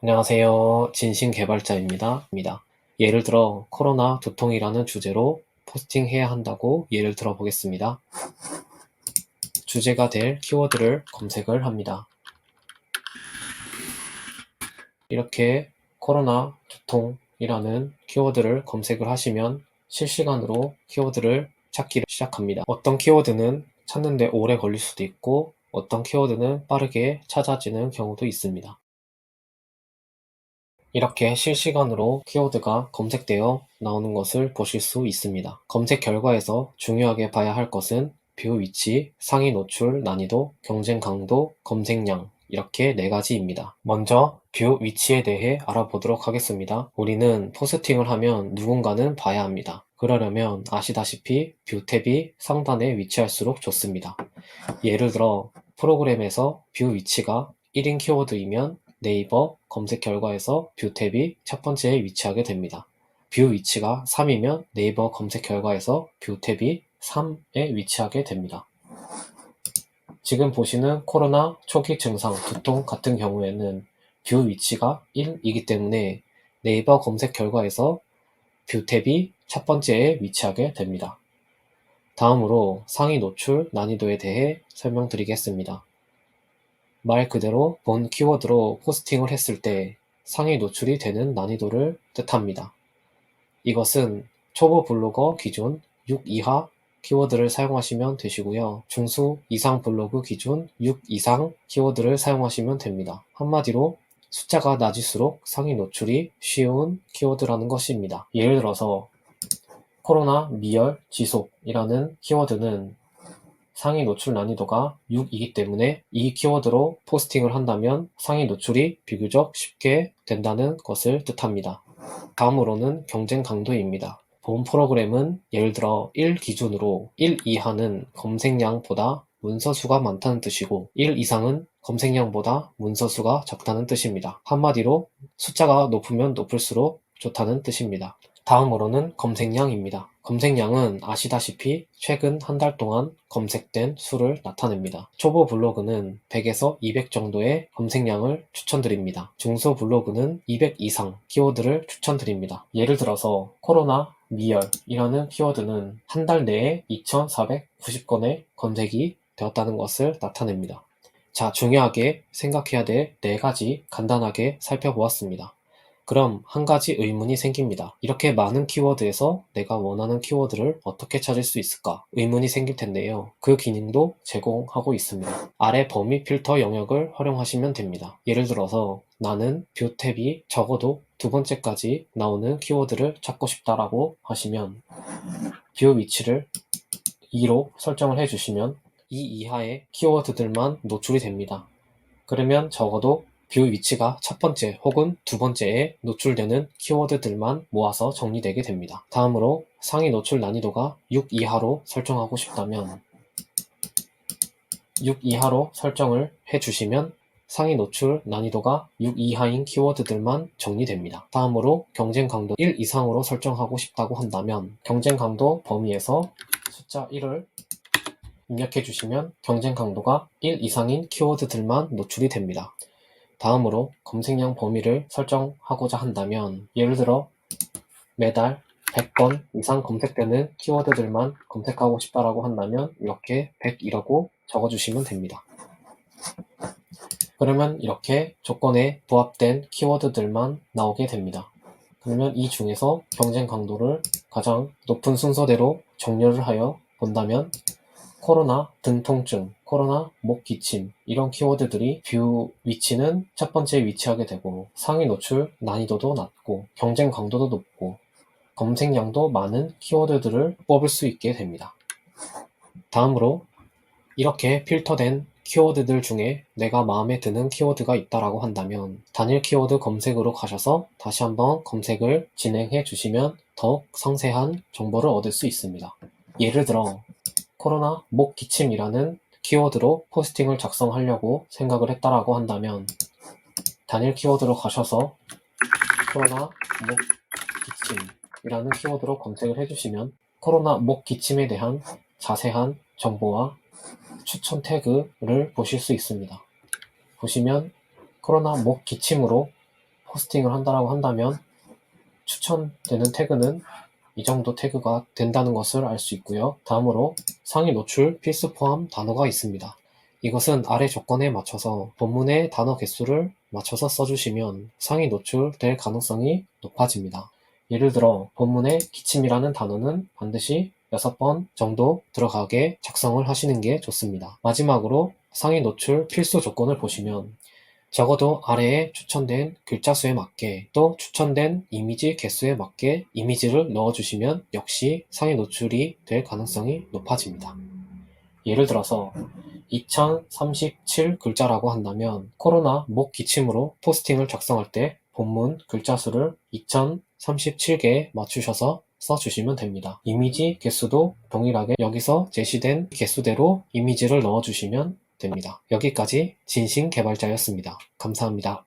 안녕하세요. 진신개발자입니다. 예를 들어 코로나 두통이라는 주제로 포스팅해야 한다고 예를 들어 보겠습니다. 주제가 될 키워드를 검색을 합니다. 이렇게 코로나 두통이라는 키워드를 검색을 하시면 실시간으로 키워드를 찾기를 시작합니다. 어떤 키워드는 찾는데 오래 걸릴 수도 있고 어떤 키워드는 빠르게 찾아지는 경우도 있습니다. 이렇게 실시간으로 키워드가 검색되어 나오는 것을 보실 수 있습니다. 검색 결과에서 중요하게 봐야 할 것은 뷰 위치, 상위 노출 난이도, 경쟁 강도, 검색량 이렇게 4가지입니다. 먼저 뷰 위치에 대해 알아보도록 하겠습니다. 우리는 포스팅을 하면 누군가는 봐야 합니다. 그러려면 아시다시피 뷰 탭이 상단에 위치할수록 좋습니다. 예를 들어 프로그램에서 뷰 위치가 1인 키워드이면 네이버 검색 결과에서 뷰 탭이 첫 번째에 위치하게 됩니다. 뷰 위치가 3이면 네이버 검색 결과에서 뷰 탭이 3에 위치하게 됩니다. 지금 보시는 코로나 초기 증상, 두통 같은 경우에는 뷰 위치가 1이기 때문에 네이버 검색 결과에서 뷰 탭이 첫 번째에 위치하게 됩니다. 다음으로 상위 노출 난이도에 대해 설명드리겠습니다. 말 그대로 본 키워드로 포스팅을 했을 때 상위 노출이 되는 난이도를 뜻합니다. 이것은 초보 블로거 기준 6 이하 키워드를 사용하시면 되시고요. 중수 이상 블로그 기준 6 이상 키워드를 사용하시면 됩니다. 한마디로 숫자가 낮을수록 상위 노출이 쉬운 키워드라는 것입니다. 예를 들어서 코로나 미열 지속이라는 키워드는 상위 노출 난이도가 6이기 때문에 이 키워드로 포스팅을 한다면 상위 노출이 비교적 쉽게 된다는 것을 뜻합니다. 다음으로는 경쟁 강도입니다. 본 프로그램은 예를 들어 1 기준으로 1 이하는 검색량보다 문서 수가 많다는 뜻이고 1 이상은 검색량보다 문서 수가 적다는 뜻입니다. 한마디로 숫자가 높으면 높을수록 좋다는 뜻입니다. 다음으로는 검색량입니다. 검색량은 아시다시피 최근 한 달 동안 검색된 수를 나타냅니다. 초보 블로그는 100에서 200 정도의 검색량을 추천드립니다. 중소 블로그는 200 이상 키워드를 추천드립니다. 예를 들어서 코로나 미열이라는 키워드는 한 달 내에 2490건의 검색이 되었다는 것을 나타냅니다. 자, 중요하게 생각해야 될 4가지 간단하게 살펴보았습니다. 그럼 한 가지 의문이 생깁니다. 이렇게 많은 키워드에서 내가 원하는 키워드를 어떻게 찾을 수 있을까? 의문이 생길 텐데요. 그 기능도 제공하고 있습니다. 아래 범위 필터 영역을 활용하시면 됩니다. 예를 들어서 나는 뷰 탭이 적어도 2번째까지 나오는 키워드를 찾고 싶다라고 하시면 뷰 위치를 2로 설정을 해주시면 이 이하의 키워드들만 노출이 됩니다. 그러면 적어도 뷰 위치가 첫 번째 혹은 두 번째에 노출되는 키워드들만 모아서 정리되게 됩니다. 다음으로 상위 노출 난이도가 6 이하로 설정하고 싶다면 6 이하로 설정을 해주시면 상위 노출 난이도가 6 이하인 키워드들만 정리됩니다. 다음으로 경쟁 강도 1 이상으로 설정하고 싶다고 한다면 경쟁 강도 범위에서 숫자 1을 입력해 주시면 경쟁 강도가 1 이상인 키워드들만 노출이 됩니다. 다음으로 검색량 범위를 설정하고자 한다면 예를 들어 매달 100건 이상 검색되는 키워드들만 검색하고 싶다라고 한다면 이렇게 100이라고 적어주시면 됩니다. 그러면 이렇게 조건에 부합된 키워드들만 나오게 됩니다. 그러면 이 중에서 경쟁 강도를 가장 높은 순서대로 정렬을 하여 본다면 코로나 등 통증, 코로나 목 기침 이런 키워드들이 뷰 위치는 첫 번째에 위치하게 되고 상위 노출 난이도도 낮고 경쟁 강도도 높고 검색량도 많은 키워드들을 뽑을 수 있게 됩니다. 다음으로 이렇게 필터된 키워드들 중에 내가 마음에 드는 키워드가 있다라고 한다면 단일 키워드 검색으로 가셔서 다시 한번 검색을 진행해 주시면 더욱 상세한 정보를 얻을 수 있습니다. 예를 들어 코로나 목 기침이라는 키워드로 포스팅을 작성하려고 생각을 했다라고 한다면 단일 키워드로 가셔서 코로나 목 기침이라는 키워드로 검색을 해주시면 코로나 목 기침에 대한 자세한 정보와 추천 태그를 보실 수 있습니다. 보시면 코로나 목 기침으로 포스팅을 한다라고 한다면 추천되는 태그는 이 정도 태그가 된다는 것을 알 수 있고요. 다음으로 상위 노출 필수 포함 단어가 있습니다. 이것은 아래 조건에 맞춰서 본문의 단어 개수를 맞춰서 써주시면 상위 노출될 가능성이 높아집니다. 예를 들어 본문에 기침이라는 단어는 반드시 6번 정도 들어가게 작성을 하시는 게 좋습니다. 마지막으로 상위 노출 필수 조건을 보시면 적어도 아래에 추천된 글자 수에 맞게 또 추천된 이미지 개수에 맞게 이미지를 넣어주시면 역시 상위 노출이 될 가능성이 높아집니다. 예를 들어서 2037 글자라고 한다면 코로나 목 기침으로 포스팅을 작성할 때 본문 글자 수를 2037개에 맞추셔서 써주시면 됩니다. 이미지 개수도 동일하게 여기서 제시된 개수대로 이미지를 넣어주시면 됩니다. 여기까지 진신 개발자였습니다. 감사합니다.